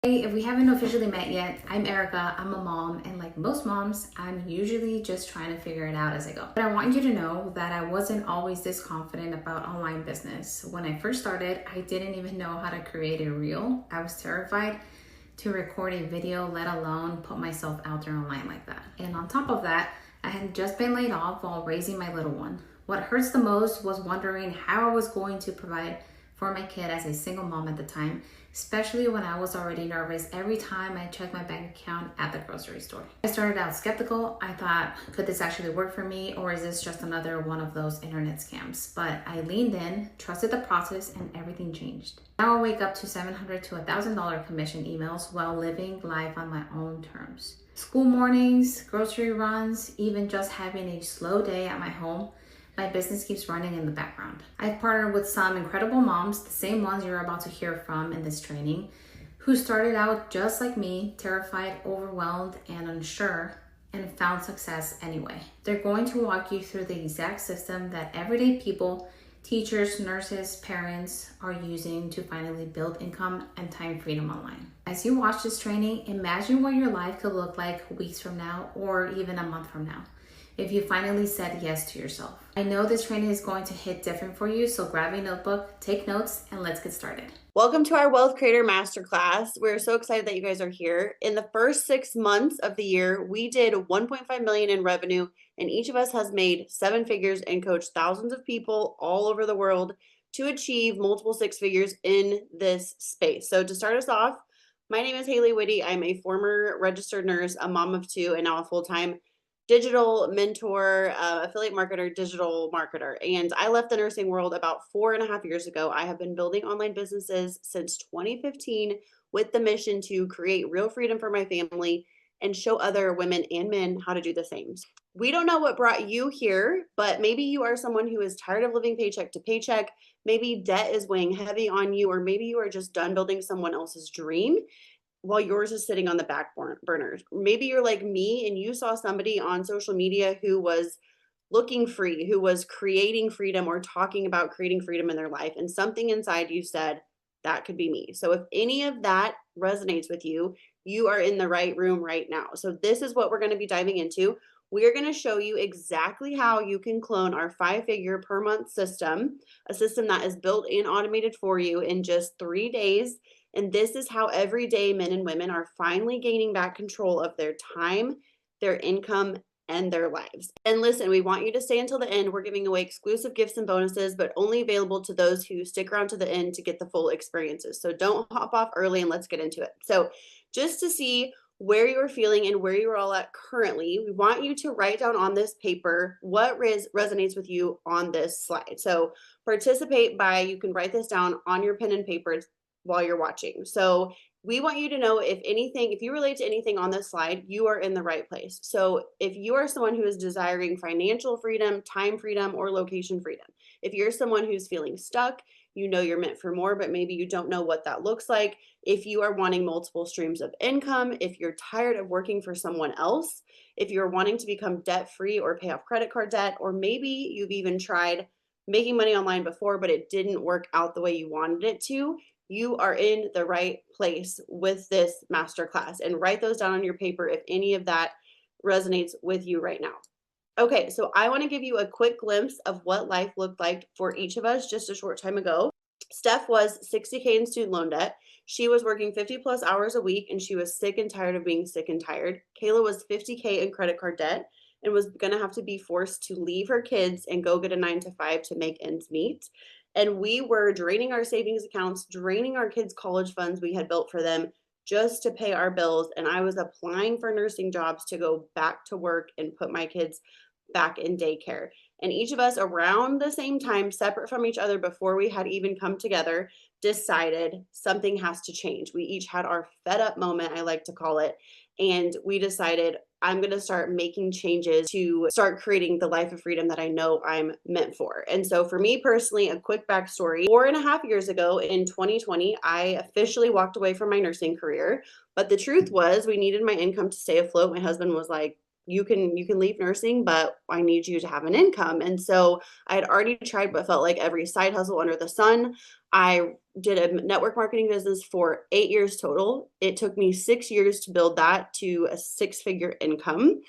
Hey, if we haven't officially met yet, I'm Erica. I'm a mom, and like most moms, I'm usually just trying to figure it out as I go. But I want you to know that I wasn't always this confident about online business. When I first started, I didn't even know how to create a reel. I was terrified to record a video, let alone put myself out there online like that. And on top of that, I had just been laid off while raising my little one. What hurts the most was wondering how I was going to provide for my kid as a single mom at the time, especially when I was already nervous every time I checked my bank account at the grocery store. I started out skeptical. I thought, could this actually work for me, or is this just another one of those internet scams? But I leaned in, trusted the process, and everything changed. Now I wake up to $700 to $1,000 commission emails while living life on my own terms. School mornings, grocery runs, even just having a slow day at my home, my business keeps running in the background. I've partnered with some incredible moms, the same ones you're about to hear from in this training, who started out just like me, terrified, overwhelmed, and unsure, and found success anyway. They're going to walk you through the exact system that everyday people, teachers, nurses, parents are using to finally build income and time freedom online. As you watch this training, imagine what your life could look like weeks from now or even a month from now if you finally said yes to yourself. I know this training is going to hit different for you, so grab a notebook, take notes, and let's get started. Welcome to our Wealth Creator Masterclass. We're so excited that you guys are here. In the first 6 months of the year, we did 1.5 million in revenue, and each of us has made 7 figures and coached thousands of people all over the world to achieve multiple 6 figures in this space. So to start us off, my name is Haley Whitty. I'm a former registered nurse, a mom of 2, and now a full-time digital mentor, affiliate marketer, digital marketer. And I left the nursing world about 4.5 years ago. I have been building online businesses since 2015 with the mission to create real freedom for my family and show other women and men how to do the same. We don't know what brought you here, but maybe you are someone who is tired of living paycheck to paycheck. Maybe debt is weighing heavy on you, or maybe you are just done building someone else's dream while yours is sitting on the back burners. Maybe you're like me and you saw somebody on social media who was looking free, who was creating freedom or talking about creating freedom in their life, and something inside you said, that could be me. So if any of that resonates with you, you are in the right room right now. So this is what we're going to be diving into. We're going to show you exactly how you can clone our 5-figure per month system, a system that is built and automated for you in just 3 days. And this is how everyday men and women are finally gaining back control of their time, their income, and their lives. And listen, we want you to stay until the end. We're giving away exclusive gifts and bonuses, but only available to those who stick around to the end to get the full experiences. So don't hop off early and let's get into it. So just to see where you're feeling and where you're all at currently, we want you to write down on this paper what resonates with you on this slide. So participate by, you can write this down on your pen and paper while you're watching. So we want you to know if you relate to anything on this slide, you are in the right place. So if you are someone who is desiring financial freedom, time freedom, or location freedom, if you're someone who's feeling stuck, you know you're meant for more, but maybe you don't know what that looks like. If you are wanting multiple streams of income, if you're tired of working for someone else, if you're wanting to become debt free or pay off credit card debt, or maybe you've even tried making money online before, but it didn't work out the way you wanted it to, you are in the right place with this masterclass. And write those down on your paper if any of that resonates with you right now. Okay, so I want to give you a quick glimpse of what life looked like for each of us just a short time ago. Steph was 60K in student loan debt. She was working 50 plus hours a week and she was sick and tired of being sick and tired. Kayla was 50K in credit card debt and was going to have to be forced to leave her kids and go get a 9 to 5 to make ends meet. And we were draining our savings accounts, draining our kids' college funds we had built for them just to pay our bills. And I was applying for nursing jobs to go back to work and put my kids back in daycare. And each of us around the same time, separate from each other before we had even come together, decided something has to change. We each had our fed up moment, I like to call it. And we decided, I'm going to start making changes to start creating the life of freedom that I know I'm meant for. And so for me personally, a quick backstory, 4.5 years ago in 2020, I officially walked away from my nursing career. But the truth was we needed my income to stay afloat. My husband was like, you can leave nursing, but I need you to have an income. And so I had already tried what felt like every side hustle under the sun. I did a network marketing business for 8 years total. It took me 6 years to build that to a six-figure income.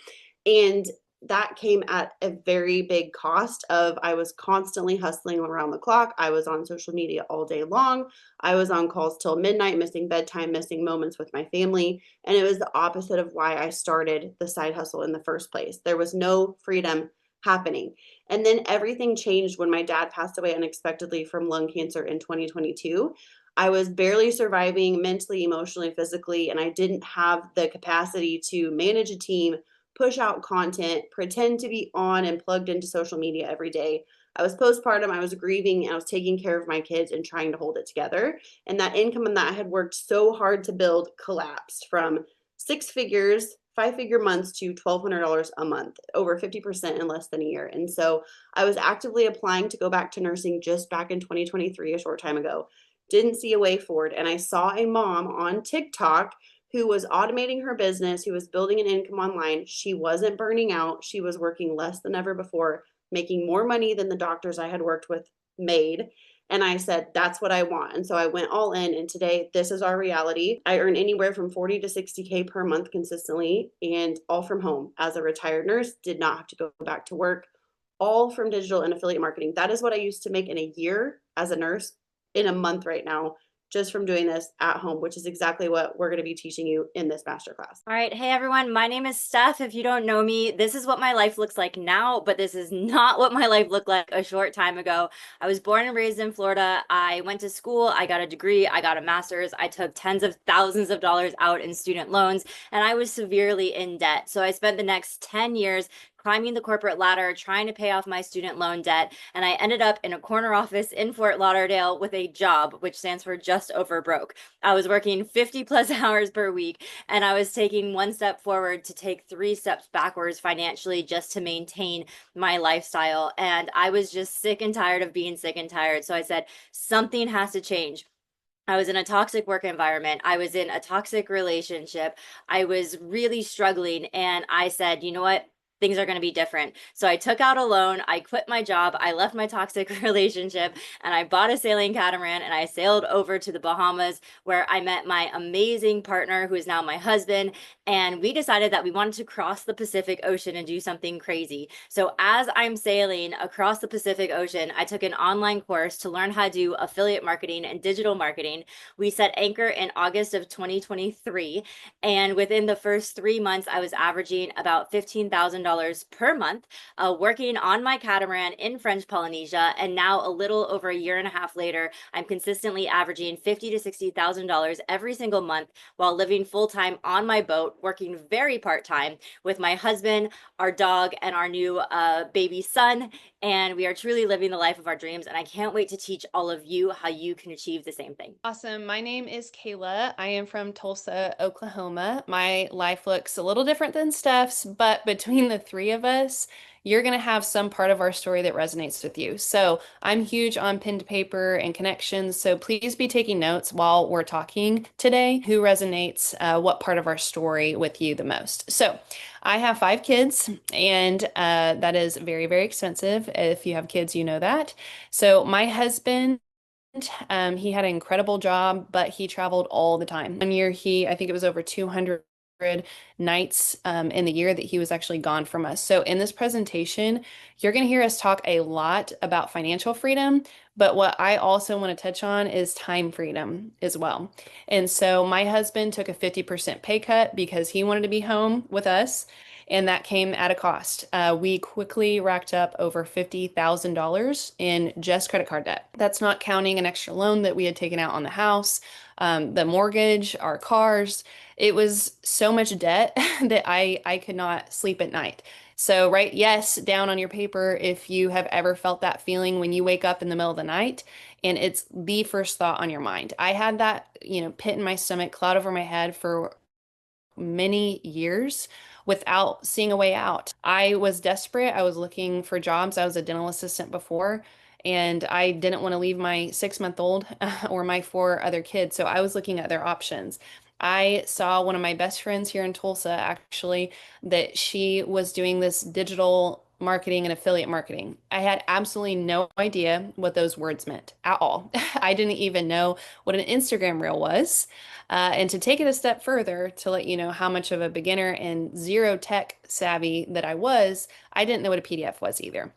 And that came at a very big cost of I was constantly hustling around the clock. I was on social media all day long. I was on calls till midnight, missing bedtime, missing moments with my family. And it was the opposite of why I started the side hustle in the first place. There was no freedom happening. And then everything changed when my dad passed away unexpectedly from lung cancer in 2022. I was barely surviving mentally, emotionally, physically, and I didn't have the capacity to manage a team, push out content, pretend to be on and plugged into social media every day. I was postpartum, I was grieving, and I was taking care of my kids and trying to hold it together. And that income and that I had worked so hard to build collapsed from six figures, 5-figure months to $1,200 a month, over 50% in less than a year. And so I was actively applying to go back to nursing just back in 2023, a short time ago. Didn't see a way forward. And I saw a mom on TikTok who was automating her business, who was building an income online. She wasn't burning out. She was working less than ever before, making more money than the doctors I had worked with made. And I said, that's what I want. And so I went all in. And today, this is our reality. I earn anywhere from 40 to 60K per month consistently, and all from home. As a retired nurse, did not have to go back to work, all from digital and affiliate marketing. That is what I used to make in a year as a nurse in a month right now, just from doing this at home, which is exactly what we're going to be teaching you in this masterclass. All right. Hey, everyone. My name is Steph. If you don't know me, this is what my life looks like now, but this is not what my life looked like a short time ago. I was born and raised in Florida. I went to school. I got a degree. I got a master's. I took tens of thousands of dollars out in student loans, and I was severely in debt. So I spent the next 10 years climbing the corporate ladder, trying to pay off my student loan debt. And I ended up in a corner office in Fort Lauderdale with a job, which stands for just over broke. I was working 50 plus hours per week, and I was taking one step forward to take three steps backwards financially just to maintain my lifestyle. And I was just sick and tired of being sick and tired. So I said, something has to change. I was in a toxic work environment. I was in a toxic relationship. I was really struggling. And I said, you know what? Things are going to be different. So I took out a loan. I quit my job. I left my toxic relationship and I bought a sailing catamaran and I sailed over to the Bahamas where I met my amazing partner who is now my husband. And we decided that we wanted to cross the Pacific Ocean and do something crazy. So as I'm sailing across the Pacific Ocean, I took an online course to learn how to do affiliate marketing and digital marketing. We set anchor in August of 2023. And within the first 3 months, I was averaging about $15,000 per month, working on my catamaran in French Polynesia. And now, a little over a year and a half later, I'm consistently averaging $50,000 to $60,000 every single month while living full time on my boat, working very part time with my husband, our dog, and our new baby son. And we are truly living the life of our dreams. And I can't wait to teach all of you how you can achieve the same thing. Awesome. My name is Kayla. I am from Tulsa, Oklahoma. My life looks a little different than Steph's, but between the three of us, you're going to have some part of our story that resonates with you. So I'm huge on pen to paper and connections. So please be taking notes while we're talking today. Who resonates, what part of our story with you the most? So I have 5 kids, and that is very, very expensive. If you have kids, you know that. So my husband, he had an incredible job, but he traveled all the time. One year, I think it was over 200 nights in the year that he was actually gone from us. So in this presentation, you're going to hear us talk a lot about financial freedom, but what I also want to touch on is time freedom as well. And so my husband took a 50% pay cut because he wanted to be home with us. And that came at a cost. We quickly racked up over $50,000 in just credit card debt. That's not counting an extra loan that we had taken out on the house, the mortgage, our cars. It was so much debt that I could not sleep at night. So write yes down on your paper if you have ever felt that feeling when you wake up in the middle of the night and it's the first thought on your mind. I had that, pit in my stomach, cloud over my head for many years without seeing a way out. I was desperate. I was looking for jobs. I was a dental assistant before, and I didn't want to leave my 6-month-old or my 4 other kids. So I was looking at their options. I saw one of my best friends here in Tulsa, actually, that she was doing this digital marketing and affiliate marketing. I had absolutely no idea what those words meant at all. I didn't even know what an Instagram reel was. And to take it a step further, to let you know how much of a beginner and zero tech savvy that I didn't know what a PDF was either.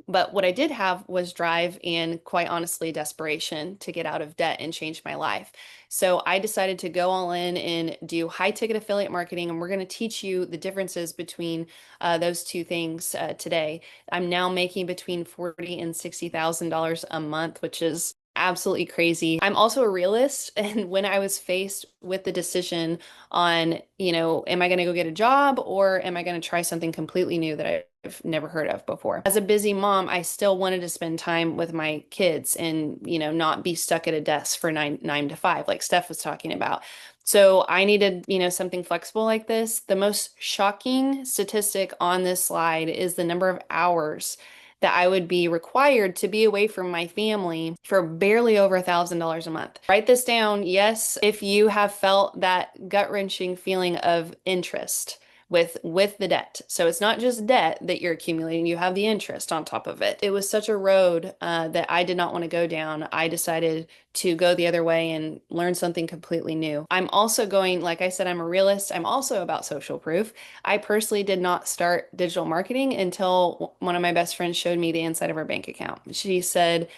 But what I did have was drive and, quite honestly, desperation to get out of debt and change my life. So I decided to go all in and do high ticket affiliate marketing. And we're going to teach you the differences between those two things today. I'm now making between $40,000 and $60,000 a month, which is absolutely crazy. I'm also a realist. And when I was faced with the decision on, am I going to go get a job or am I going to try something completely new that I've never heard of before? As a busy mom, I still wanted to spend time with my kids and, not be stuck at a desk for nine to five, like Steph was talking about. So I needed, something flexible like this. The most shocking statistic on this slide is the number of hours that I would be required to be away from my family for barely over $1,000 a month. Write this down. Yes, if you have felt that gut-wrenching feeling of interest with the debt. So it's not just debt that you're accumulating, you have the interest on top of it. It was such a road that I did not want to go down. I decided to go the other way and learn something completely new. I'm also going, like I said, I'm a realist. I'm also about social proof. I personally did not start digital marketing until one of my best friends showed me the inside of her bank account. She said,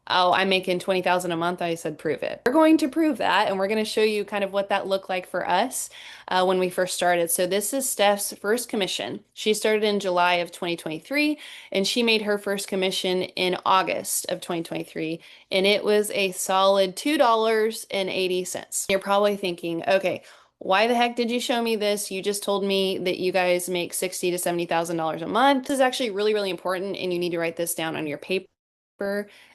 "Oh, I'm making 20,000 a month." I said, "Prove it." We're going to prove that, and we're going to show you kind of what that looked like for us when we first started. So this is Steph's first commission. She started in July of 2023, and she made her first commission in August of 2023, and it was a solid $2.80. You're probably thinking, okay, why the heck did you show me this? You just told me that you guys make $60,000 to $70,000 a month. This is actually really, really important, and you need to write this down on your paper.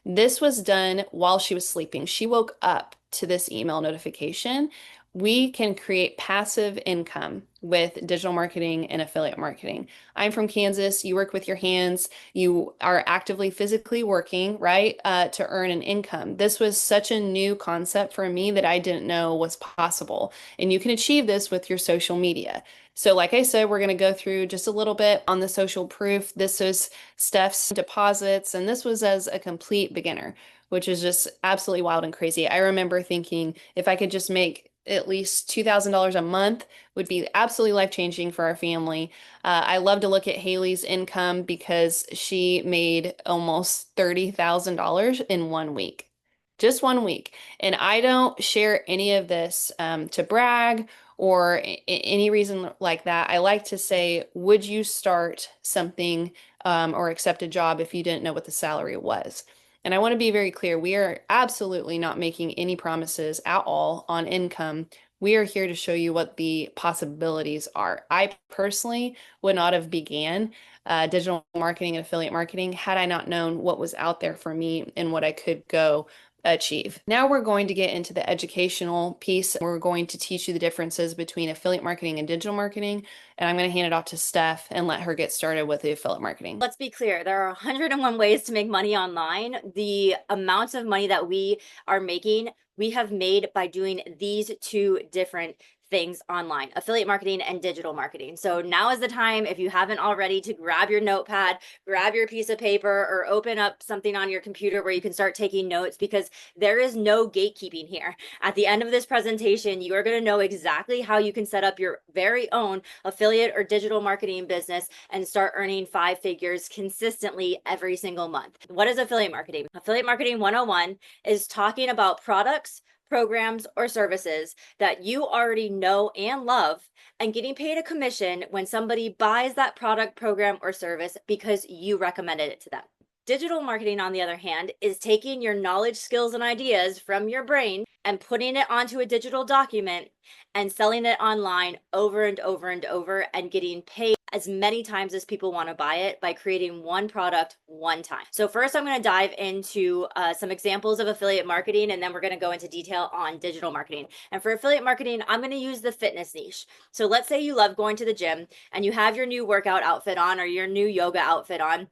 This was done while she was sleeping. She woke up to this email notification. We can create passive income with digital marketing and affiliate marketing. I'm from Kansas. You work with your hands. You are actively physically working, right, to earn an income. This was such a new concept for me that I didn't know was possible. And you can achieve this with your social media. So like I said, we're going to go through just a little bit on the social proof. This is Steph's deposits, and this was as a complete beginner, which is just absolutely wild and crazy. I remember thinking if I could just make at least $2,000 a month would be absolutely life-changing for our family. I love to look at Haley's income because she made almost $30,000 in 1 week. Just 1 week. And I don't share any of this to brag or any reason like that. I like to say, would you start something or accept a job if you didn't know what the salary was? And I want to be very clear, we are absolutely not making any promises at all on income. We are here to show you what the possibilities are. I personally would not have began digital marketing and affiliate marketing had I not known what was out there for me and what I could go achieve. Now we're going to get into the educational piece. We're going to teach you the differences between affiliate marketing and digital marketing. And I'm going to hand it off to Steph and let her get started with the affiliate marketing. Let's be clear. There are 101 ways to make money online. The amounts of money that we are making, we have made by doing these two different things online: affiliate marketing and digital marketing. So now is the time, if you haven't already, to grab your notepad, grab your piece of paper, or open up something on your computer where you can start taking notes, because there is no gatekeeping here. At the end of this presentation, you are going to know exactly how you can set up your very own affiliate or digital marketing business and start earning 5 figures consistently every single month. What is affiliate marketing? Affiliate marketing 101 is talking about products, programs, or services that you already know and love, and getting paid a commission when somebody buys that product, program, or service because you recommended it to them. Digital marketing, on the other hand, is taking your knowledge, skills, and ideas from your brain and putting it onto a digital document and selling it online over and over and over, and getting paid as many times as people want to buy it by creating one product one time. So first, I'm going to dive into some examples of affiliate marketing, and then we're going to go into detail on digital marketing. And for affiliate marketing, I'm going to use the fitness niche. So let's say you love going to the gym and you have your new workout outfit on or your new yoga outfit on,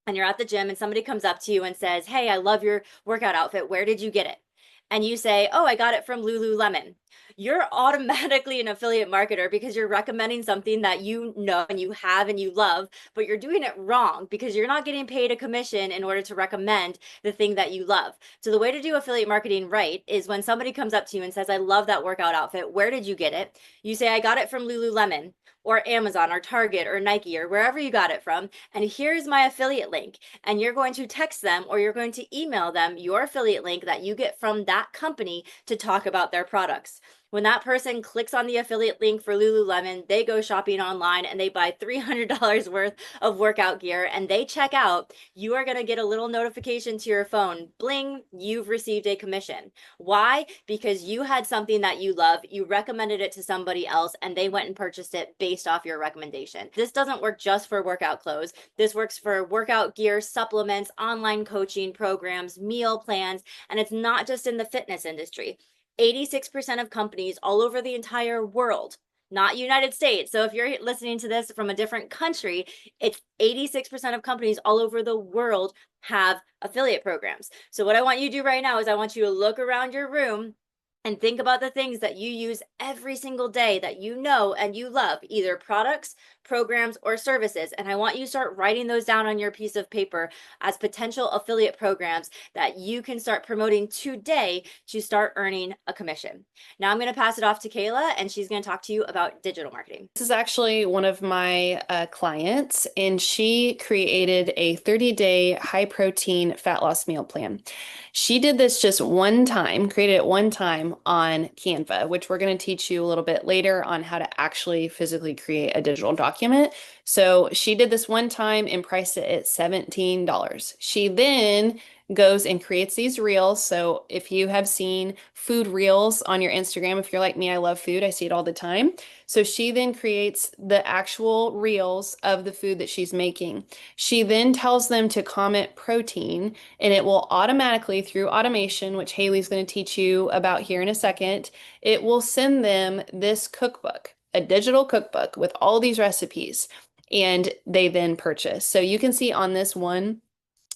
and you're at the gym and somebody comes up to you and says, "Hey, I love your workout outfit. Where did you get it?" and you say, oh, I got it from Lululemon, you're automatically an affiliate marketer because you're recommending something that you know and you have and you love, but you're doing it wrong because you're not getting paid a commission in order to recommend the thing that you love. So the way to do affiliate marketing right is when somebody comes up to you and says, I love that workout outfit. Where did you get it? You say, I got it from Lululemon or Amazon or Target or Nike or wherever you got it from. And here's my affiliate link. And you're going to text them or you're going to email them your affiliate link that you get from that company to talk about their products. When that person clicks on the affiliate link for Lululemon, they go shopping online and they buy $300 worth of workout gear and they check out, you are going to get a little notification to your phone. Bling, you've received a commission. Why? Because you had something that you love, you recommended it to somebody else, and they went and purchased it based off your recommendation. This doesn't work just for workout clothes. This works for workout gear, supplements, online coaching programs, meal plans, and it's not just in the fitness industry. 86% of companies all over the entire world, not United States. So if you're listening to this from a different country, it's 86% of companies all over the world have affiliate programs. So what I want you to do right now is I want you to look around your room and think about the things that you use every single day that you know and you love, either products, programs, or services. And I want you to start writing those down on your piece of paper as potential affiliate programs that you can start promoting today to start earning a commission. Now I'm going to pass it off to Kayla, and she's going to talk to you about digital marketing. This is actually one of my clients, and she created a 30-day high protein fat loss meal plan. She did this just one time, created it one time on Canva, which we're going to teach you a little bit later on how to actually physically create a digital document. So she did this one time and priced it at $17. She then goes and creates these reels. So if you have seen food reels on your Instagram, if you're like me, I love food, I see it all the time. So she then creates the actual reels of the food that she's making. She then tells them to comment protein, and it will automatically, through automation, which Haley's going to teach you about here in a second, it will send them this cookbook, a digital cookbook with all these recipes, and they then purchase. So you can see on this one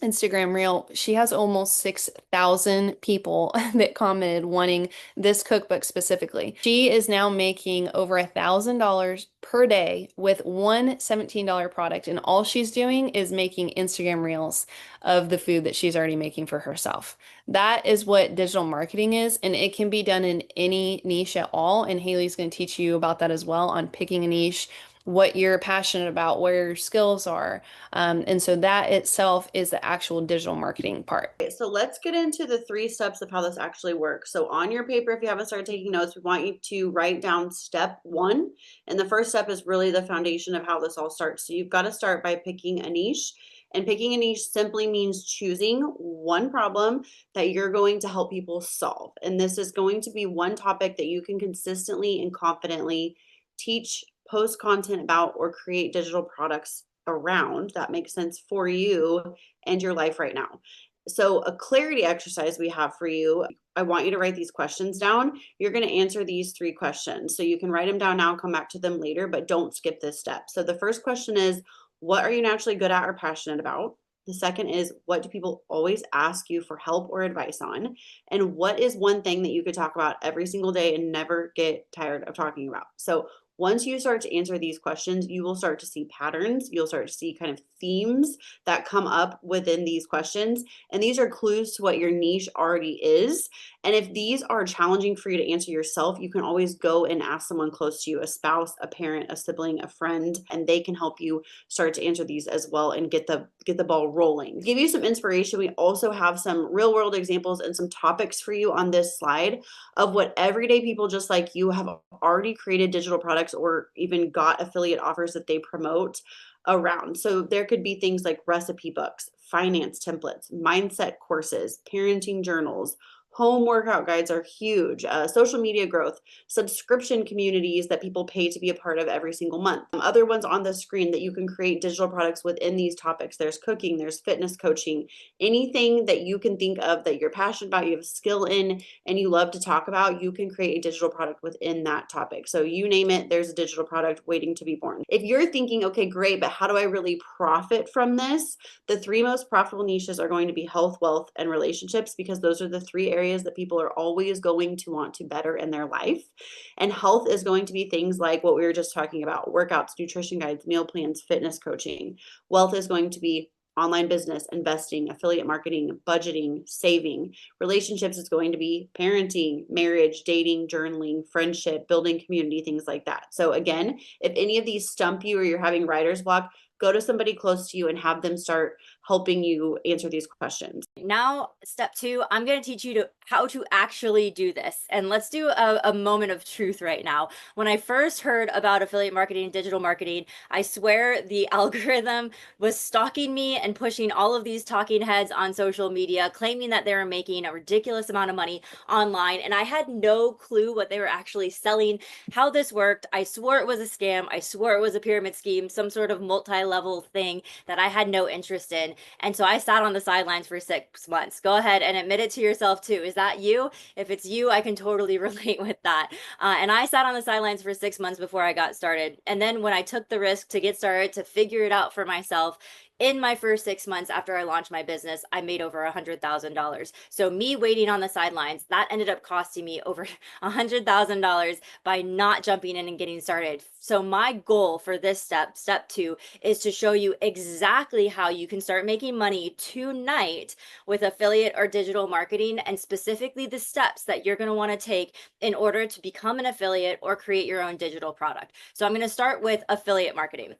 Instagram reel, she has almost 6,000 people that commented wanting this cookbook specifically. She is now making over $1,000 per day with one $17 product, and all she's doing is making Instagram reels of the food that she's already making for herself. That is what digital marketing is, and it can be done in any niche at all, and Haley's going to teach you about that as well, on picking a niche, what you're passionate about, where your skills are. And so that itself is the actual digital marketing part. Okay, so let's get into the 3 steps of how this actually works. So on your paper, if you haven't started taking notes, we want you to write down step 1. And the first step is really the foundation of how this all starts. So you've got to start by picking a niche. And picking a niche simply means choosing one problem that you're going to help people solve. And this is going to be one topic that you can consistently and confidently teach, post content about, or create digital products around that makes sense for you and your life right now. So a clarity exercise we have for you, I want you to write these questions down. You're going to answer these 3 questions. So you can write them down now, come back to them later, but don't skip this step. So the first question is, what are you naturally good at or passionate about? The second is, what do people always ask you for help or advice on? And what is one thing that you could talk about every single day and never get tired of talking about? So once you start to answer these questions, you will start to see patterns. You'll start to see kind of themes that come up within these questions. And these are clues to what your niche already is. And if these are challenging for you to answer yourself, you can always go and ask someone close to you, a spouse, a parent, a sibling, a friend, and they can help you start to answer these as well and get the ball rolling. To give you some inspiration, we also have some real world examples and some topics for you on this slide of what everyday people just like you have already created digital products or even got affiliate offers that they promote around. So there could be things like recipe books, finance templates, mindset courses, parenting journals. Home workout guides are huge. Social media growth, subscription communities that people pay to be a part of every single month. Other ones on the screen that you can create digital products within these topics. There's cooking, there's fitness coaching, anything that you can think of that you're passionate about, you have skill in, and you love to talk about, you can create a digital product within that topic. So you name it, there's a digital product waiting to be born. If you're thinking, okay, great, but how do I really profit from this? The 3 most profitable niches are going to be health, wealth, and relationships, because those are the 3 areas areas that people are always going to want to better in their life. And health is going to be things like what we were just talking about: workouts, nutrition guides, meal plans, fitness coaching. Wealth is going to be online business, investing, affiliate marketing, budgeting, saving. Relationships is going to be parenting, marriage, dating, journaling, friendship, building community, things like that. So again, if any of these stump you or you're having writer's block, go to somebody close to you and have them start helping you answer these questions. Now, step 2, I'm going to teach you how to actually do this. And let's do a moment of truth right now. When I first heard about affiliate marketing and digital marketing, I swear the algorithm was stalking me and pushing all of these talking heads on social media, claiming that they were making a ridiculous amount of money online. And I had no clue what they were actually selling, how this worked. I swore it was a scam. I swore it was a pyramid scheme, some sort of multi-level thing that I had no interest in. And so I sat on the sidelines for 6 months. Go ahead and admit it to yourself too. Is that you? If it's you, I can totally relate with that. And I sat on the sidelines for 6 months before I got started. And then when I took the risk to get started, to figure it out for myself, in my first 6 months after I launched my business, I made over $100,000. So me waiting on the sidelines, that ended up costing me over $100,000 by not jumping in and getting started. So my goal for this step 2, is to show you exactly how you can start making money tonight with affiliate or digital marketing, and specifically the steps that you're going to want to take in order to become an affiliate or create your own digital product. So I'm going to start with affiliate marketing.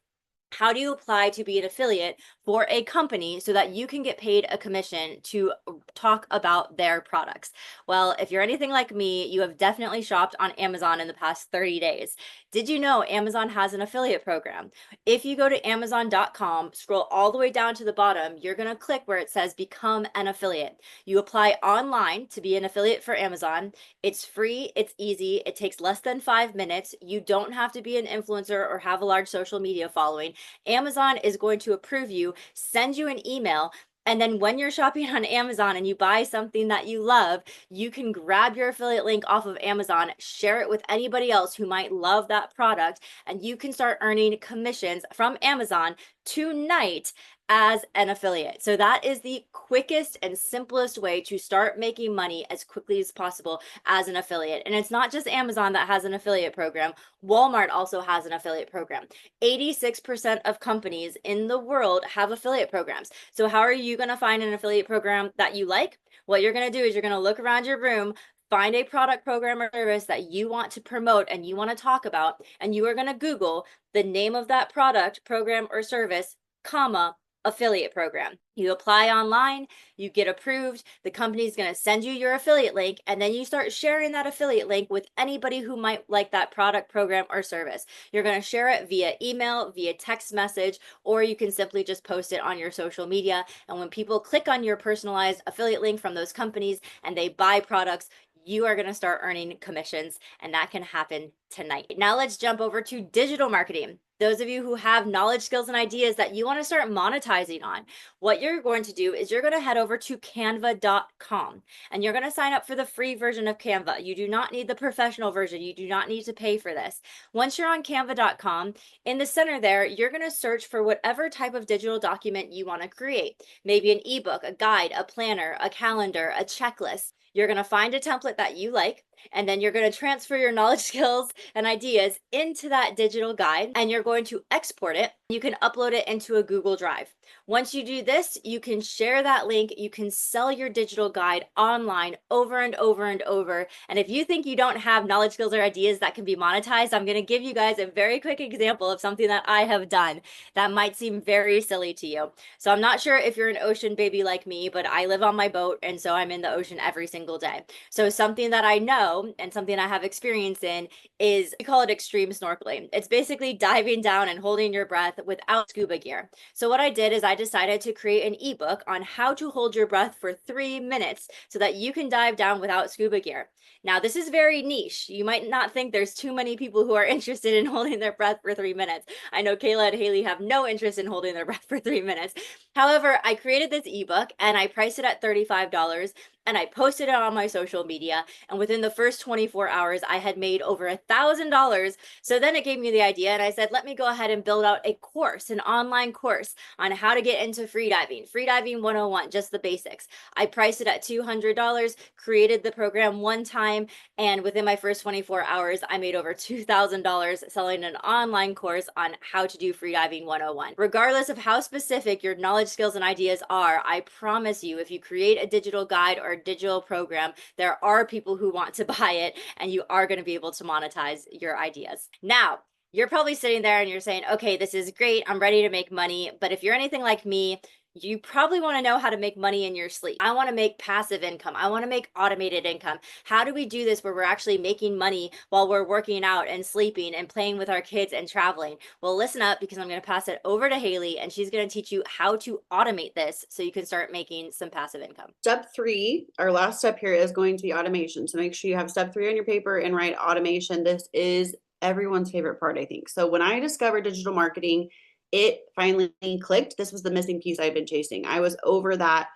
How do you apply to be an affiliate for a company so that you can get paid a commission to talk about their products? Well, if you're anything like me, you have definitely shopped on Amazon in the past 30 days. Did you know Amazon has an affiliate program? If you go to Amazon.com, scroll all the way down to the bottom, you're going to click where it says become an affiliate. You apply online to be an affiliate for Amazon. It's free, it's easy, it takes less than 5 minutes. You don't have to be an influencer or have a large social media following. Amazon is going to approve you, send you an email, and then when you're shopping on Amazon and you buy something that you love, you can grab your affiliate link off of Amazon, share it with anybody else who might love that product, and you can start earning commissions from Amazon tonight as an affiliate. So that is the quickest and simplest way to start making money as quickly as possible as an affiliate. And it's not just Amazon that has an affiliate program. Walmart also has an affiliate program. 86% of companies in the world have affiliate programs. So how are you going to find an affiliate program that you like? What you're going to do is you're going to look around your room, find a product, program, or service that you want to promote and you want to talk about, and you are going to Google the name of that product, program, or service, comma, affiliate program. You apply online, you get approved, the company is going to send you your affiliate link, and then you start sharing that affiliate link with anybody who might like that product, program, or service. You're going to share it via email, via text message, or you can simply just post it on your social media. And when people click on your personalized affiliate link from those companies and they buy products, you are going to start earning commissions, and that can happen tonight. Now let's jump over to digital marketing. Those of you who have knowledge, skills, and ideas that you want to start monetizing on, what you're going to do is you're going to head over to canva.com and you're going to sign up for the free version of Canva. You do not need the professional version. You do not need to pay for this. Once you're on canva.com, in the center there, you're going to search for whatever type of digital document you want to create. Maybe an ebook, a guide, a planner, a calendar, a checklist. You're going to find a template that you like, and then you're going to transfer your knowledge, skills, and ideas into that digital guide, and you're going to export it. You can upload it into a Google Drive. Once you do this, you can share that link. You can sell your digital guide online over and over and over. And if you think you don't have knowledge, skills, or ideas that can be monetized, I'm going to give you guys a very quick example of something that I have done that might seem very silly to you. So I'm not sure if you're an ocean baby like me, but I live on my boat, and so I'm in the ocean every single day. So something that I know and something I have experience in is, we call it extreme snorkeling. It's basically diving down and holding your breath without scuba gear. So what I did is I decided to create an ebook on how to hold your breath for 3 minutes so that you can dive down without scuba gear. Now, this is very niche. You might not think there's too many people who are interested in holding their breath for 3 minutes. I know Kayla and Haley have no interest in holding their breath for 3 minutes. However, I created this ebook and I priced it at $35. and I posted it on my social media. And within the first 24 hours, I had made over $1,000. So then it gave me the idea, and I said, let me go ahead and build out a course, an online course on how to get into freediving 101, just the basics. I priced it at $200, created the program one time, and within my first 24 hours, I made over $2,000 selling an online course on how to do freediving 101. Regardless of how specific your knowledge, skills, and ideas are, I promise you, if you create a digital guide or a digital program, there are people who want to buy it, and you are going to be able to monetize your ideas. Now, you're probably sitting there and you're saying, okay, this is great. I'm ready to make money. But if you're anything like me, you probably want to know how to make money in your sleep. I want to make passive income. I want to make automated income. How do we do this where we're actually making money while we're working out and sleeping and playing with our kids and traveling? Well, listen up, because I'm going to pass it over to Haley, and she's going to teach you how to automate this so you can start making some passive income. Step 3, our last step here, is going to be automation. So make sure you have step 3 on your paper and write automation. This is everyone's favorite part, I think. So when I discovered digital marketing, it finally clicked. This was the missing piece I've been chasing. I was over that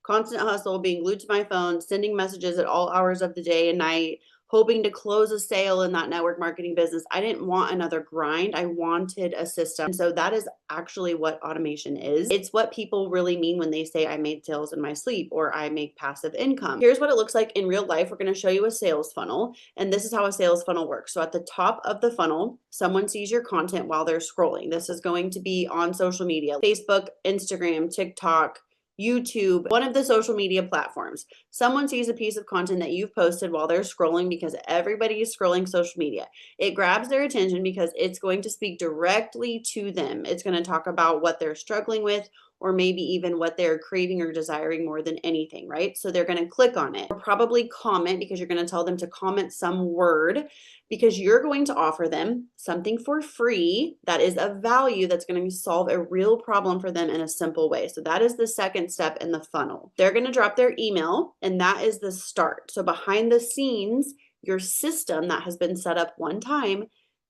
constant hustle, being glued to my phone, sending messages at all hours of the day and night, hoping to close a sale in that network marketing business. I didn't want another grind. I wanted a system. And so that is actually what automation is. It's what people really mean when they say I made sales in my sleep or I make passive income. Here's what it looks like in real life. We're going to show you a sales funnel, and this is how a sales funnel works. So at the top of the funnel, someone sees your content while they're scrolling. This is going to be on social media, Facebook, Instagram, TikTok, YouTube, one of the social media platforms. Someone sees a piece of content that you've posted while they're scrolling, because everybody is scrolling social media. It grabs their attention because it's going to speak directly to them. It's going to talk about what they're struggling with, or maybe even what they're craving or desiring more than anything, right? So they're going to click on it, or probably comment, because you're going to tell them to comment some word, because you're going to offer them something for free that is of value, that's going to solve a real problem for them in a simple way. So that is the second step in the funnel. They're going to drop their email, and that is the start. So behind the scenes, your system that has been set up one time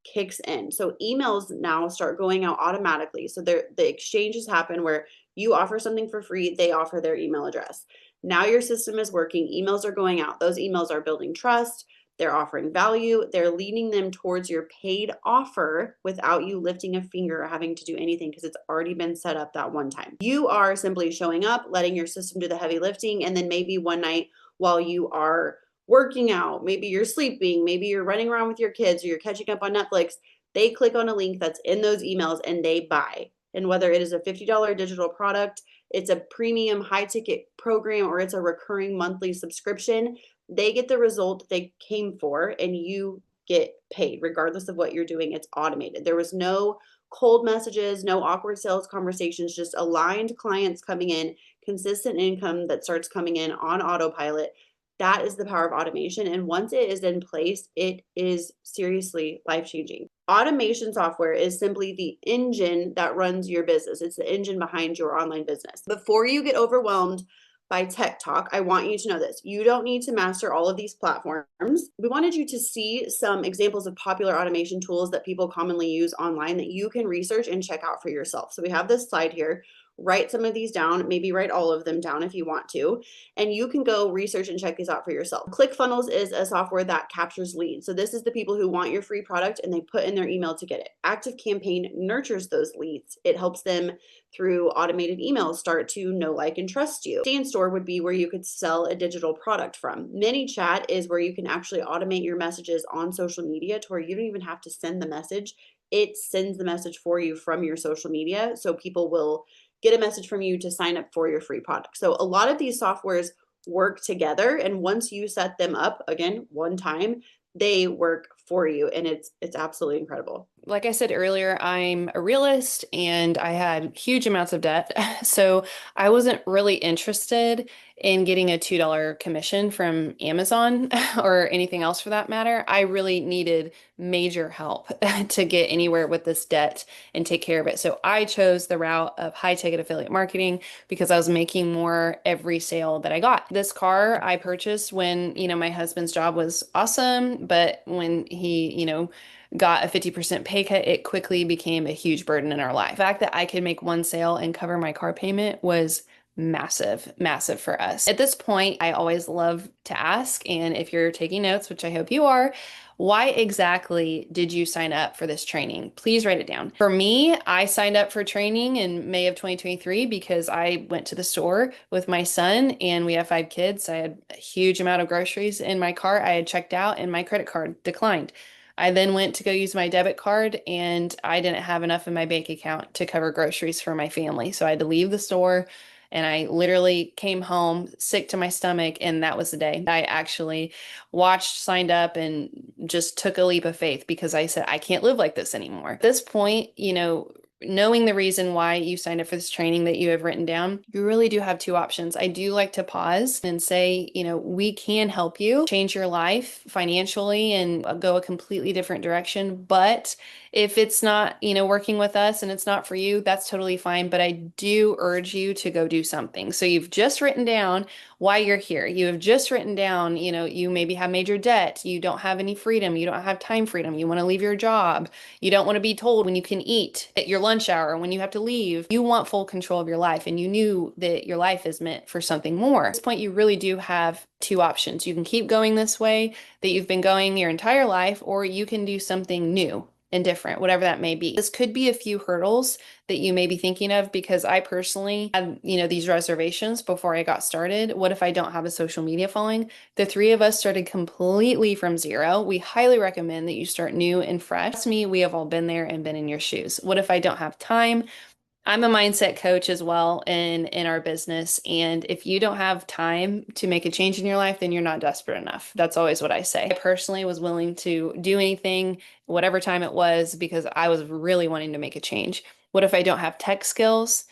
kicks in. So emails now start going out automatically. So the exchanges happen where you offer something for free, they offer their email address. Now your system is working, emails are going out. Those emails are building trust, they're offering value, they're leading them towards your paid offer without you lifting a finger or having to do anything, because it's already been set up that one time. You are simply showing up, letting your system do the heavy lifting, and then maybe one night while you are working out, maybe you're sleeping, maybe you're running around with your kids, or you're catching up on Netflix, they click on a link that's in those emails and they buy. And whether it is a $50 digital product, it's a premium high ticket program, or it's a recurring monthly subscription, they get the result they came for, and you get paid regardless of what you're doing. It's automated. There was no cold messages, no awkward sales conversations, just aligned clients coming in, consistent income that starts coming in on autopilot. That is the power of automation. And once it is in place, it is seriously life-changing. Automation software is simply the engine that runs your business. It's the engine behind your online business. Before you get overwhelmed by tech talk, I want you to know this. You don't need to master all of these platforms. We wanted you to see some examples of popular automation tools that people commonly use online that you can research and check out for yourself. So we have this slide here. Write some of these down, maybe write all of them down if you want to, and you can go research and check these out for yourself. ClickFunnels is a software that captures leads. So this is the people who want your free product and they put in their email to get it. ActiveCampaign nurtures those leads. It helps them through automated emails start to know, like, and trust you. StandStore would be where you could sell a digital product from. ManyChat is where you can actually automate your messages on social media to where you don't even have to send the message. It sends the message for you from your social media, so people will get a message from you to sign up for your free product. So a lot of these softwares work together, and once you set them up, again, one time, they work for you, and it's absolutely incredible. Like I said earlier, I'm a realist and I had huge amounts of debt. So I wasn't really interested in getting a $2 commission from Amazon or anything else for that matter. I really needed major help to get anywhere with this debt and take care of it. So I chose the route of high ticket affiliate marketing because I was making more every sale that I got. This car I purchased when, my husband's job was awesome, but when he, got a 50% pay cut, it quickly became a huge burden in our life. The fact that I could make one sale and cover my car payment was massive, massive for us. At this point, I always love to ask, and if you're taking notes, which I hope you are, why exactly did you sign up for this training? Please write it down. For me, I signed up for training in May of 2023 because I went to the store with my son and we have 5 kids. I had a huge amount of groceries in my cart. I had checked out and my credit card declined. I then went to go use my debit card and I didn't have enough in my bank account to cover groceries for my family. So I had to leave the store and I literally came home sick to my stomach, and that was the day I actually watched, signed up, and just took a leap of faith because I said, I can't live like this anymore. At this point, knowing the reason why you signed up for this training that you have written down, you really do have 2 options. I do like to pause and say, we can help you change your life financially and go a completely different direction. But if it's not, working with us and it's not for you, that's totally fine. But I do urge you to go do something. So you've just written down why you're here. You have just written down, you maybe have major debt. You don't have any freedom. You don't have time freedom. You want to leave your job. You don't want to be told when you can eat at your lunch hour, when you have to leave. You want full control of your life, and you knew that your life is meant for something more. At this point, you really do have 2 options. You can keep going this way that you've been going your entire life, or you can do something new and different, whatever that may be. This could be a few hurdles that you may be thinking of, because I personally had, these reservations before I got started. What if I don't have a social media following? The 3 of us started completely from zero. We highly recommend that you start new and fresh. Trust me, we have all been there and been in your shoes. What if I don't have time? I'm a mindset coach as well in our business. And if you don't have time to make a change in your life, then you're not desperate enough. That's always what I say. I personally was willing to do anything, whatever time it was, because I was really wanting to make a change. What if I don't have tech skills?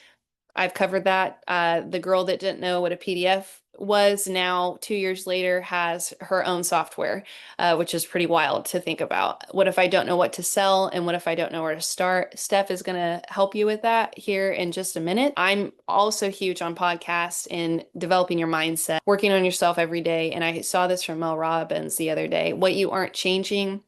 I've covered that. The girl that didn't know what a PDF was now 2 years later has her own software, which is pretty wild to think about. What if I don't know what to sell, and what if I don't know where to start? Steph is going to help you with that here in just a minute. I'm also huge on podcasts and developing your mindset, working on yourself every day. And I saw this from Mel Robbins the other day. What you aren't changing,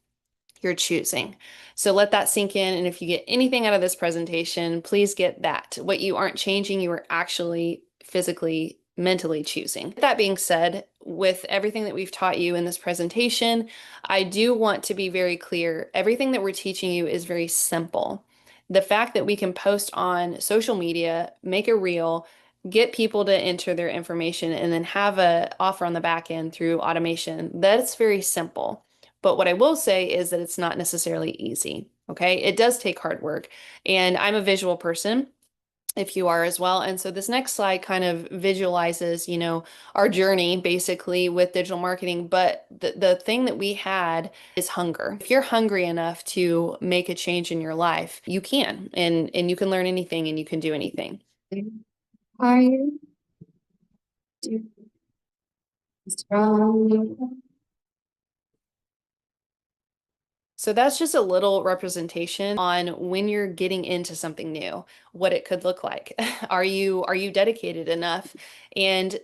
you're choosing. So let that sink in. And if you get anything out of this presentation, please get that. What you aren't changing, you are actually physically, mentally choosing. That being said, with everything that we've taught you in this presentation, I do want to be very clear. Everything that we're teaching you is very simple. The fact that we can post on social media, make a reel, get people to enter their information, and then have a offer on the back end through automation, that's very simple. But what I will say is that it's not necessarily easy. Okay. It does take hard work. And I'm a visual person, if you are as well. And so this next slide kind of visualizes, our journey basically with digital marketing. But the thing that we had is hunger. If you're hungry enough to make a change in your life, you can, and you can learn anything and you can do anything. Are you strong? So that's just a little representation on when you're getting into something new, what it could look like. Are you dedicated enough? And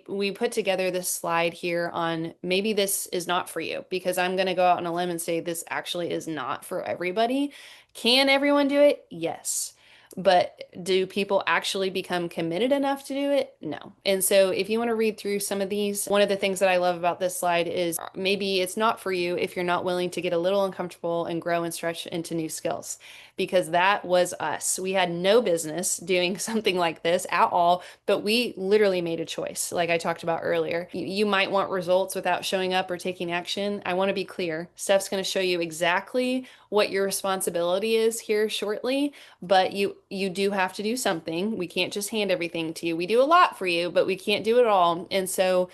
we put together this slide here on maybe this is not for you, because I'm going to go out on a limb and say this actually is not for everybody. Can everyone do it? Yes. But do people actually become committed enough to do it? No. And so if you want to read through some of these, one of the things that I love about this slide is maybe it's not for you if you're not willing to get a little uncomfortable and grow and stretch into new skills, because that was us. We had no business doing something like this at all, but we literally made a choice. Like I talked about earlier, you might want results without showing up or taking action. I want to be clear. Steph's going to show you exactly what your responsibility is here shortly, but you do have to do something. We can't just hand everything to you. We do a lot for you, but we can't do it all. And so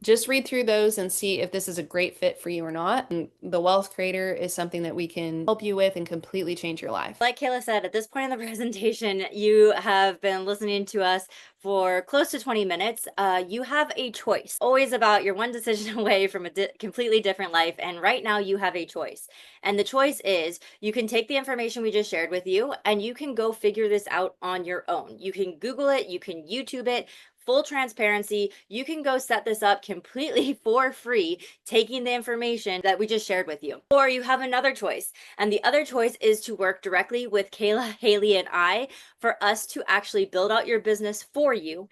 just read through those and see if this is a great fit for you or not. And the Wealth Creator is something that we can help you with and completely change your life. Like Kayla said, at this point in the presentation, you have been listening to us for close to 20 minutes. You have a choice. Always about you're one decision away from a completely different life. And right now you have a choice. And the choice is you can take the information we just shared with you and you can go figure this out on your own. You can Google it, you can YouTube it. full transparency. You can go set this up completely for free, taking the information that we just shared with you. Or you have another choice. And the other choice is to work directly with Kayla, Haley, and I for us to actually build out your business for you,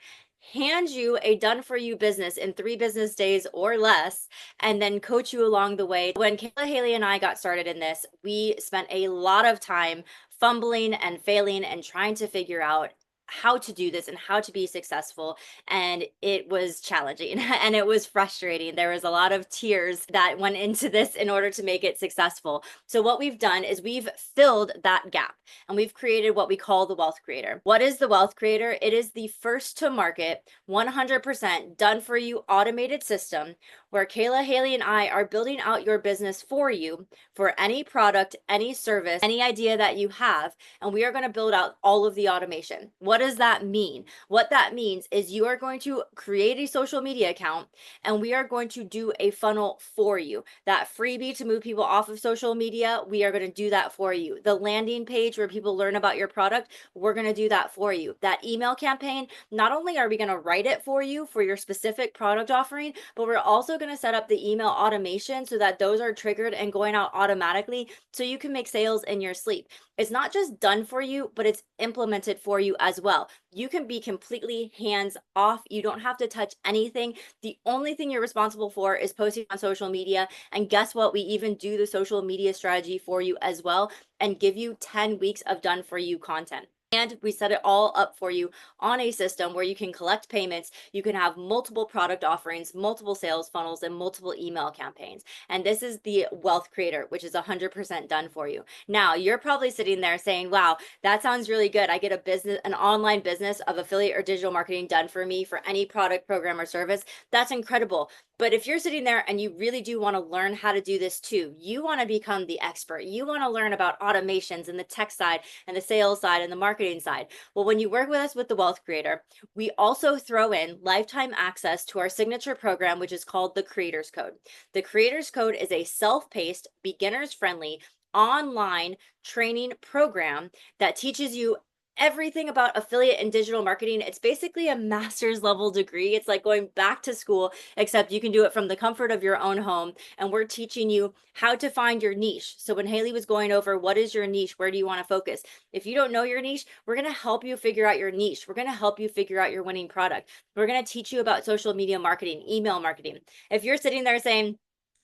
hand you a done for you business in 3 business days or less, and then coach you along the way. When Kayla, Haley, and I got started in this, we spent a lot of time fumbling and failing and trying to figure out how to do this and how to be successful. And it was challenging and it was frustrating. There was a lot of tears that went into this in order to make it successful. So what we've done is we've filled that gap and we've created what we call the Wealth Creator. What is the Wealth Creator? It is the first to market, 100% done for you automated system where Kayla, Haley, and I are building out your business for you for any product, any service, any idea that you have. And we are going to build out all of the automation. What does that mean? What that means is you are going to create a social media account and we are going to do a funnel for you. That freebie to move people off of social media, we are going to do that for you. The landing page where people learn about your product, we're going to do that for you. That email campaign, not only are we going to write it for you for your specific product offering, but we're also going to set up the email automation so that those are triggered and going out automatically so you can make sales in your sleep. It's not just done for you, but it's implemented for you as well. You can be completely hands off. You don't have to touch anything. The only thing you're responsible for is posting on social media. And guess what? We even do the social media strategy for you as well and give you 10 weeks of done for you content. And we set it all up for you on a system where you can collect payments, you can have multiple product offerings, multiple sales funnels, and multiple email campaigns. And this is the Wealth Creator, which is 100% done for you. Now, you're probably sitting there saying, wow, that sounds really good. I get a business, an online business of affiliate or digital marketing done for me for any product, program, or service. That's incredible. But if you're sitting there and you really do want to learn how to do this too, you want to become the expert, you want to learn about automations and the tech side and the sales side and the marketing side. Well, when you work with us with the Wealth Creator, we also throw in lifetime access to our signature program, which is called the Creators Code. The Creators Code is a self-paced, beginners friendly, online training program that teaches you everything about affiliate and digital marketing. It's basically a master's level degree. It's like going back to school, except you can do it from the comfort of your own home. And we're teaching you how to find your niche. So when Haley was going over, what is your niche? Where do you want to focus? If you don't know your niche, we're going to help you figure out your niche. We're going to help you figure out your winning product. We're going to teach you about social media marketing, email marketing. If you're sitting there saying,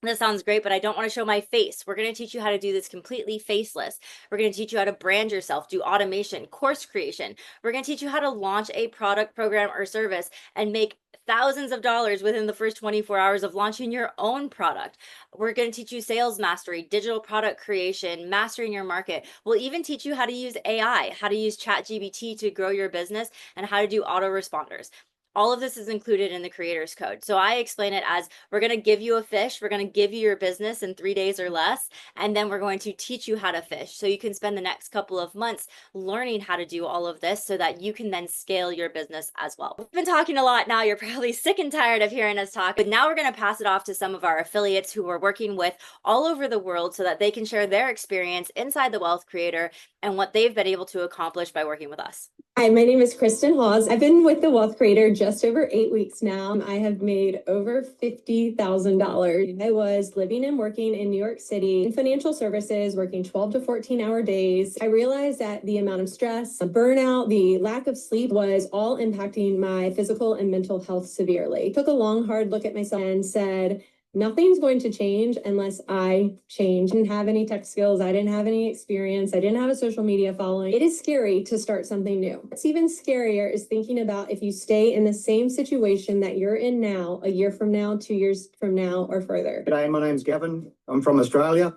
this sounds great, but I don't want to show my face. We're going to teach you how to do this completely faceless. We're going to teach you how to brand yourself, do automation, course creation. We're going to teach you how to launch a product, program, or service and make thousands of dollars within the first 24 hours of launching your own product. We're going to teach you sales mastery, digital product creation, mastering your market. We'll even teach you how to use AI, how to use ChatGPT to grow your business, and how to do autoresponders. All of this is included in the Creators Code. So I explain it as we're going to give you a fish, we're going to give you your business in 3 days or less, and then we're going to teach you how to fish. So you can spend the next couple of months learning how to do all of this so that you can then scale your business as well. We've been talking a lot now. You're probably sick and tired of hearing us talk, but now we're going to pass it off to some of our affiliates who we're working with all over the world so that they can share their experience inside the Wealth Creator and what they've been able to accomplish by working with us. Hi, my name is Kristen Hawes. I've been with the Wealth Creator just over 8 weeks now. I have made over $50,000. I was living and working in New York City in financial services, working 12 to 14-hour days. I realized that the amount of stress, the burnout, the lack of sleep was all impacting my physical and mental health severely. I took a long, hard look at myself and said, nothing's going to change unless I change. I didn't have any tech skills. I didn't have any experience. I didn't have a social media following. It is scary to start something new. What's even scarier is thinking about if you stay in the same situation that you're in now, a year from now, 2 years from now, or further. G'day, my name's Gavin. I'm from Australia.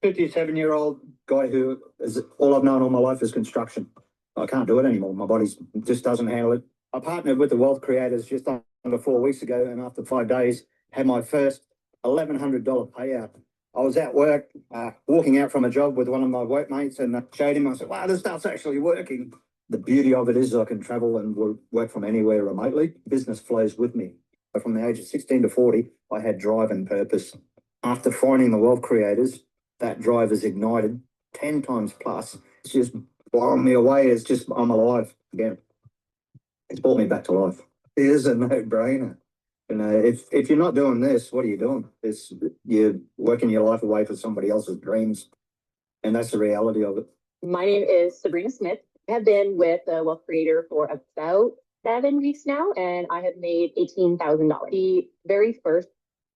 57-year-old guy who is all I've known all my life is construction. I can't do it anymore. My body just doesn't handle it. I partnered with the Wealth Creators just under 4 weeks ago, and after 5 days, had my first $1,100 payout. I was at work, walking out from a job with one of my workmates, and I showed him. I said, wow, this stuff's actually working. The beauty of it is I can travel and work from anywhere remotely. Business flows with me. From the age of 16 to 40, I had drive and purpose. After finding the Wealth Creators, that drive is ignited 10 times plus. It's just blowing me away. It's just, I'm alive again. It's brought me back to life. It is a no-brainer. You know, if you're not doing this, what are you doing? You're working your life away for somebody else's dreams, and that's the reality of it. My name is Sabrina Smith. I have been with the Wealth Creator for about 7 weeks now, and I have made $18,000. The very first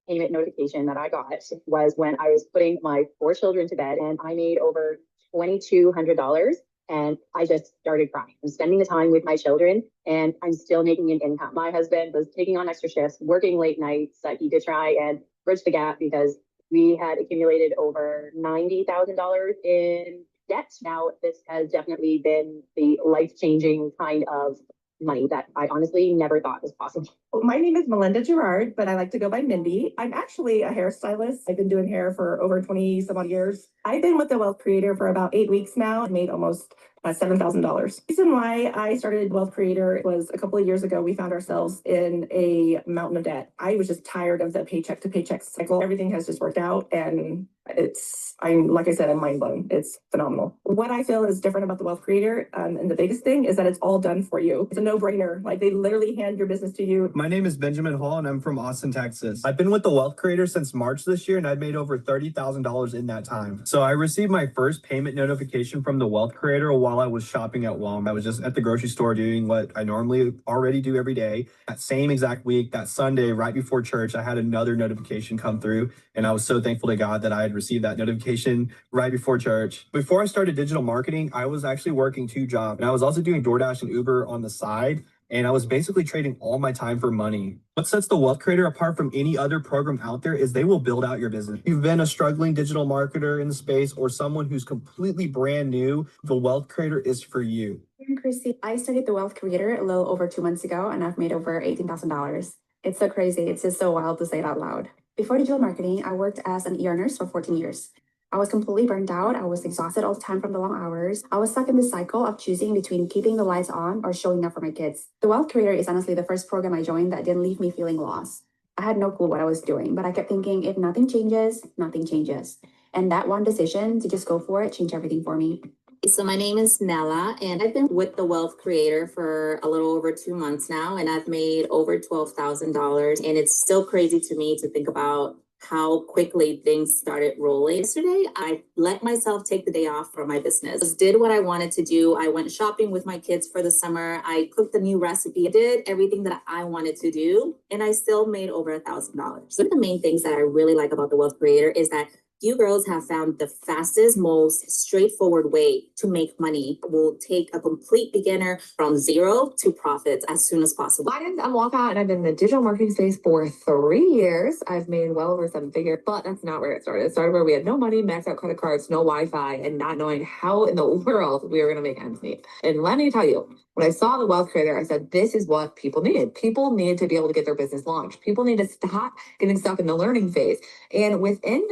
payment notification that I got was when I was putting my 4 children to bed, and I made over $2,200. And I just started crying. I'm spending the time with my children, and I'm still making an income. My husband was taking on extra shifts, working late nights so he could try and bridge the gap because we had accumulated over $90,000 in debt. Now, this has definitely been the life-changing kind of money that I honestly never thought was possible. My name is Melinda Gerard, but I like to go by Mindy. I'm actually a hairstylist. I've been doing hair for over 20 some odd years. I've been with the Wealth Creator for about 8 weeks now and made almost $7,000. The reason why I started Wealth Creator was a couple of years ago. We found ourselves in a mountain of debt. I was just tired of the paycheck to paycheck cycle. Everything has just worked out, and like I said, I'm mind blown. It's phenomenal. What I feel is different about the Wealth Creator, and the biggest thing is that it's all done for you. It's a no-brainer. Like, they literally hand your business to you. My name is Benjamin Hall, and I'm from Austin, Texas. I've been with the Wealth Creator since March this year, and I've made over $30,000 in that time. So I received my first payment notification from the Wealth Creator while I was shopping at Walmart. I was just at the grocery store doing what I normally already do every day. That same exact week, that Sunday, right before church, I had another notification come through, and I was so thankful to God that I had received that notification right before church. Before I started digital marketing, I was actually working 2 jobs, and I was also doing DoorDash and Uber on the side. And I was basically trading all my time for money. What sets the Wealth Creator apart from any other program out there is they will build out your business. If you've been a struggling digital marketer in the space or someone who's completely brand new, the Wealth Creator is for you. I'm Chrissy. I started the Wealth Creator a little over 2 months ago, and I've made over $18,000. It's so crazy. It's just so wild to say it out loud. Before digital marketing, I worked as an ER nurse for 14 years. I was completely burned out. I was exhausted all the time from the long hours. I was stuck in this cycle of choosing between keeping the lights on or showing up for my kids. The Wealth Creator is honestly the first program I joined that didn't leave me feeling lost. I had no clue what I was doing, but I kept thinking, if nothing changes, nothing changes. And that one decision to just go for it changed everything for me. So my name is Nella, and I've been with the Wealth Creator for a little over 2 months now, and I've made over $12,000. And it's still crazy to me to think about how quickly things started rolling. Yesterday, I let myself take the day off from my business. Just did what I wanted to do. I went shopping with my kids for the summer. I cooked a new recipe. I did everything that I wanted to do, and I still made over $1,000. One of the main things that I really like about the Wealth Creator is that you girls have found the fastest, most straightforward way to make money. We'll take a complete beginner from zero to profits as soon as possible. My name is Walcott, and I've been in the digital marketing space for 3 years. I've made well over 7 figures, but that's not where it started. It started where we had no money, maxed out credit cards, no Wi-Fi, and not knowing how in the world we were going to make ends meet. And let me tell you, when I saw the Wealth Creator, I said, this is what people needed. People needed to be able to get their business launched. People need to stop getting stuck in the learning phase. And within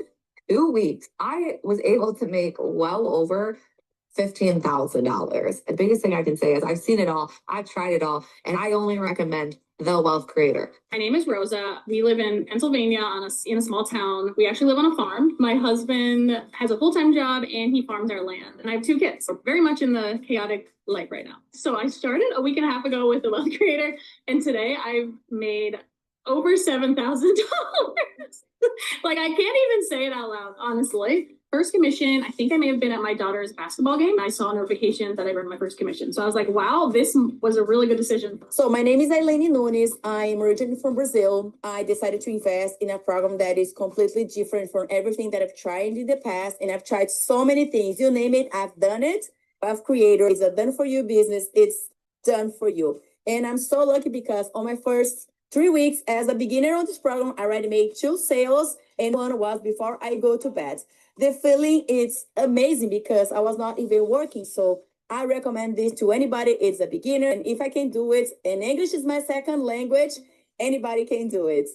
2 weeks, I was able to make well over $15,000. The biggest thing I can say is I've seen it all, I've tried it all, and I only recommend the Wealth Creator. My name is Rosa. We live in Pennsylvania in a small town. We actually live on a farm. My husband has a full-time job and he farms our land. And I have 2 kids. So very much in the chaotic life right now. So I started a week and a half ago with the Wealth Creator, and today I've made over $7,000. Like, I can't even say it out loud, honestly. First commission, I think I may have been at my daughter's basketball game. I saw a notification that I earned my first commission. So I was like, wow, this was a really good decision. So my name is Ailene Nunes. I'm originally from Brazil. I decided to invest in a program that is completely different from everything that I've tried in the past. And I've tried so many things. You name it, I've done it. Wealth Creator is a done for you business. It's done for you. And I'm so lucky because on my first 3 weeks as a beginner on this program, I already made 2 sales, and one was before I go to bed. The feeling is amazing because I was not even working. So I recommend this to anybody. It's a beginner. And if I can do it, and English is my second language, anybody can do it.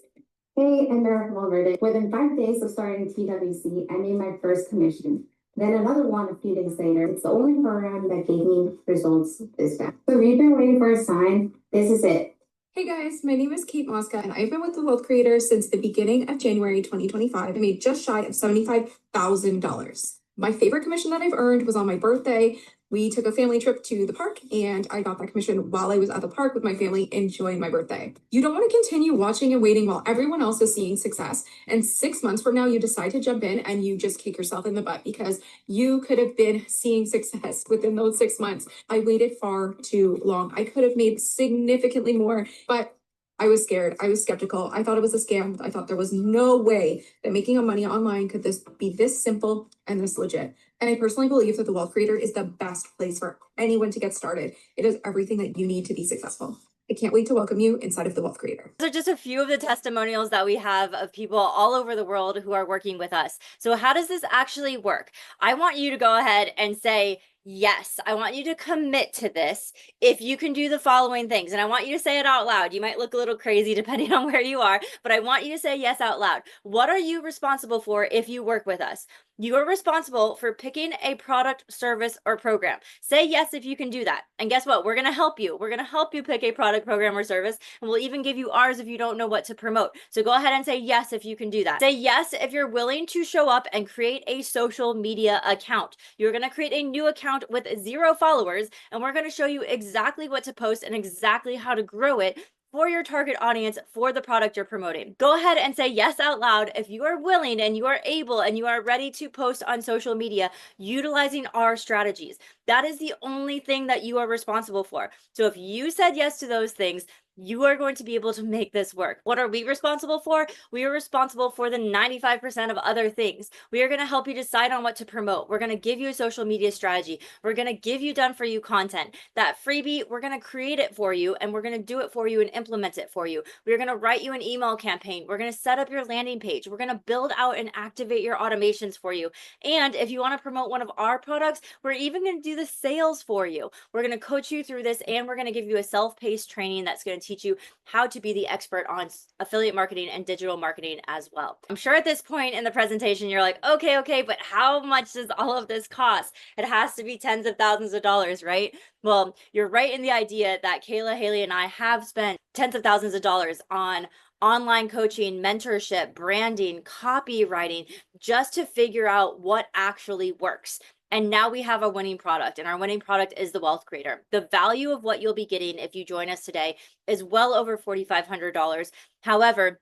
Hey, I'm Erika Valverde. Within 5 days of starting TWC, I made my first commission. Then another one a few days later. It's the only program that gave me results this fast. So if you've been waiting for a sign, this is it. Hey guys, my name is Kate Mosca, and I've been with the Wealth Creator since the beginning of January 2025. I made just shy of $75,000. My favorite commission that I've earned was on my birthday. We took a family trip to the park and I got that commission while I was at the park with my family enjoying my birthday. You don't want to continue watching and waiting while everyone else is seeing success. And 6 months from now, you decide to jump in and you just kick yourself in the butt because you could have been seeing success within those 6 months. I waited far too long. I could have made significantly more, but I was scared. I was skeptical. I thought it was a scam. I thought there was no way that making money online could be this simple and this legit. And I personally believe that the Wealth Creator is the best place for anyone to get started. It is everything that you need to be successful. I can't wait to welcome you inside of the Wealth Creator. Those are just a few of the testimonials that we have of people all over the world who are working with us. So how does this actually work? I want you to go ahead and say, yes, I want you to commit to this if you can do the following things. And I want you to say it out loud. You might look a little crazy depending on where you are, but I want you to say yes out loud. What are you responsible for if you work with us? You are responsible for picking a product, service, or program. Say yes if you can do that. And guess what? We're going to help you. We're going to help you pick a product, program, or service. And we'll even give you ours if you don't know what to promote. So go ahead and say yes if you can do that. Say yes if you're willing to show up and create a social media account. You're going to create a new account with 0 followers, and we're going to show you exactly what to post and exactly how to grow it for your target audience for the product you're promoting. Go ahead and say yes out loud if you are willing and you are able and you are ready to post on social media utilizing our strategies. That is the only thing that you are responsible for. So if you said yes to those things, you are going to be able to make this work. What are we responsible for? We are responsible for the 95% of other things. We are going to help you decide on what to promote. We're going to give you a social media strategy. We're going to give you done for you content. That freebie, we're going to create it for you and we're going to do it for you and implement it for you. We're going to write you an email campaign. We're going to set up your landing page. We're going to build out and activate your automations for you. And if you want to promote one of our products, we're even going to do the sales for you. We're going to coach you through this and we're going to give you a self-paced training that's going to teach you how to be the expert on affiliate marketing and digital marketing as well. I'm sure at this point in the presentation, you're like, okay, but how much does all of this cost? It has to be tens of thousands of dollars, right? Well, you're right in the idea that Kayla, Haley, and I have spent tens of thousands of dollars on online coaching, mentorship, branding, copywriting, just to figure out what actually works. And now we have a winning product, and our winning product is the Wealth Creator. The value of what you'll be getting if you join us today is well over $4,500. However,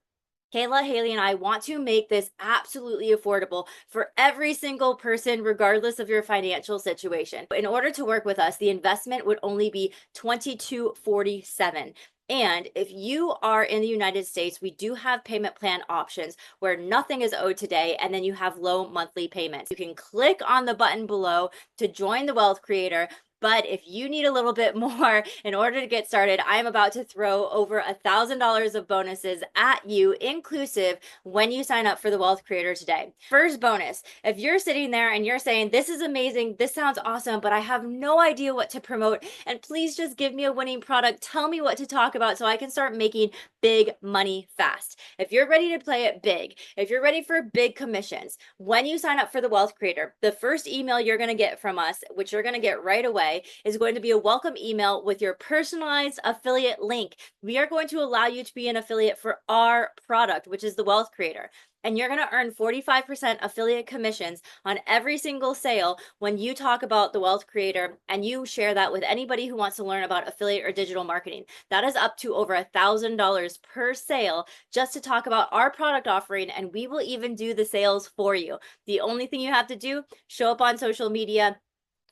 Kayla, Haley, and I want to make this absolutely affordable for every single person, regardless of your financial situation. In order to work with us, the investment would only be $22.47. And if you are in the United States, we do have payment plan options where nothing is owed today, and then you have low monthly payments. You can click on the button below to join the Wealth Creator. But if you need a little bit more in order to get started, I'm about to throw over $1,000 of bonuses at you, inclusive, when you sign up for the Wealth Creator today. First bonus, if you're sitting there and you're saying, this is amazing, this sounds awesome, but I have no idea what to promote, and please just give me a winning product, tell me what to talk about so I can start making big money fast. If you're ready to play it big, if you're ready for big commissions, when you sign up for the Wealth Creator, the first email you're going to get from us, which you're going to get right away, is going to be a welcome email with your personalized affiliate link. We are going to allow you to be an affiliate for our product, which is the Wealth Creator. And you're going to earn 45% affiliate commissions on every single sale when you talk about the Wealth Creator and you share that with anybody who wants to learn about affiliate or digital marketing. That is up to over $1,000 per sale just to talk about our product offering, and we will even do the sales for you. The only thing you have to do, show up on social media,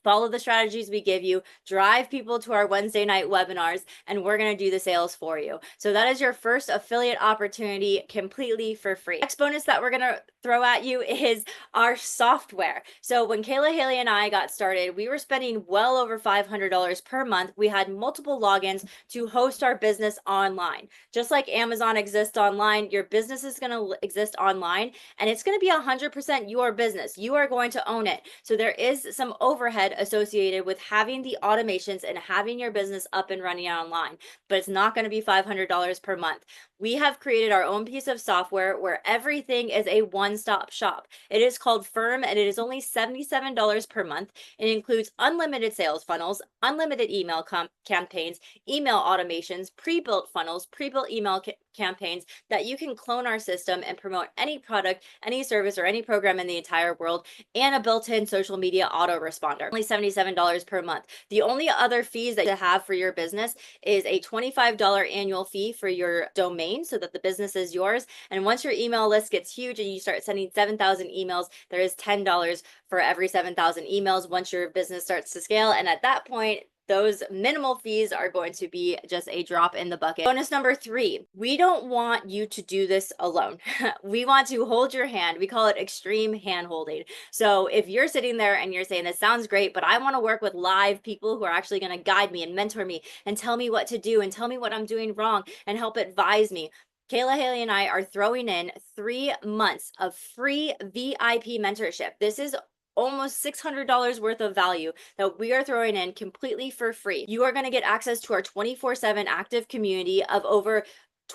follow the strategies we give you, drive people to our Wednesday night webinars, and we're going to do the sales for you. So that is your first affiliate opportunity completely for free. Next bonus that we're going to throw at you is our software. So when Kayla, Haley, and I got started, we were spending well over $500 per month. We had multiple logins to host our business online. Just like Amazon exists online, your business is going to exist online, and it's going to be 100% your business. You are going to own it. So there is some overhead associated with having the automations and having your business up and running online, but it's not going to be $500 per month. We have created our own piece of software where everything is a one-stop shop. It is called Firm, and it is only $77 per month. It includes unlimited sales funnels, unlimited email campaigns, email automations, pre-built funnels, pre-built email campaigns that you can clone our system and promote any product, any service, or any program in the entire world, and a built-in social media autoresponder. Only $77 per month. The only other fees that you have for your business is a $25 annual fee for your domain so that the business is yours. And once your email list gets huge and you start sending 7,000 emails, there is $10 for every 7,000 emails once your business starts to scale. And at that point, those minimal fees are going to be just a drop in the bucket. Bonus number 3, we don't want you to do this alone. We want to hold your hand. We call it extreme hand holding. So if you're sitting there and you're saying, this sounds great, but I want to work with live people who are actually going to guide me and mentor me and tell me what to do and tell me what I'm doing wrong and help advise me. Kayla, Haley, and I are throwing in 3 months of free VIP mentorship. This is almost $600 worth of value that we are throwing in completely for free. You are going to get access to our 24/7 active community of over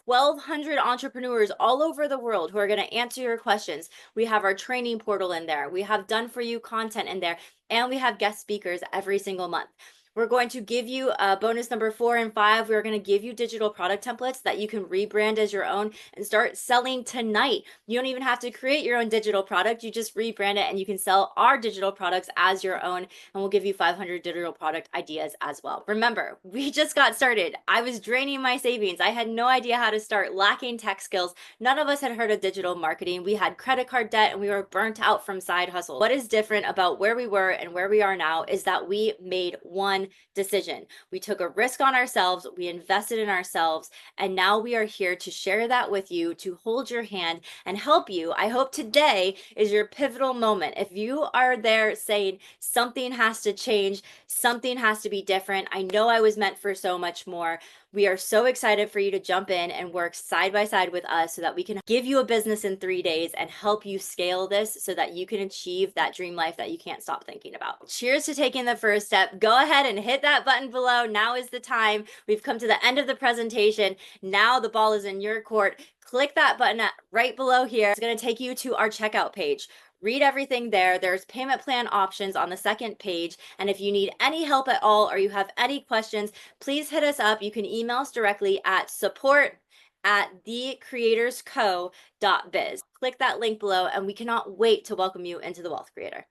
1,200 entrepreneurs all over the world who are going to answer your questions. We have our training portal in there. We have done for you content in there, and we have guest speakers every single month. We're going to give you bonus number 4 and 5. We're going to give you digital product templates that you can rebrand as your own and start selling tonight. You don't even have to create your own digital product. You just rebrand it and you can sell our digital products as your own. And we'll give you 500 digital product ideas as well. Remember, we just got started. I was draining my savings. I had no idea how to start, lacking tech skills. None of us had heard of digital marketing. We had credit card debt and we were burnt out from side hustle. What is different about where we were and where we are now is that we made one decision. We took a risk on ourselves, we invested in ourselves, and now we are here to share that with you, to hold your hand and help you. I hope today is your pivotal moment. If you are there saying something has to change, something has to be different, I know I was meant for so much more. We are so excited for you to jump in and work side by side with us so that we can give you a business in 3 days and help you scale this so that you can achieve that dream life that you can't stop thinking about. Cheers to taking the first step. Go ahead and hit that button below. Now is the time. We've come to the end of the presentation. Now the ball is in your court. Click that button right below here. It's going to take you to our checkout page. Read everything there. There's payment plan options on the second page. And if you need any help at all or you have any questions, please hit us up. You can email us directly at support@thecreatorsco.biz. Click that link below and we cannot wait to welcome you into the Wealth Creator.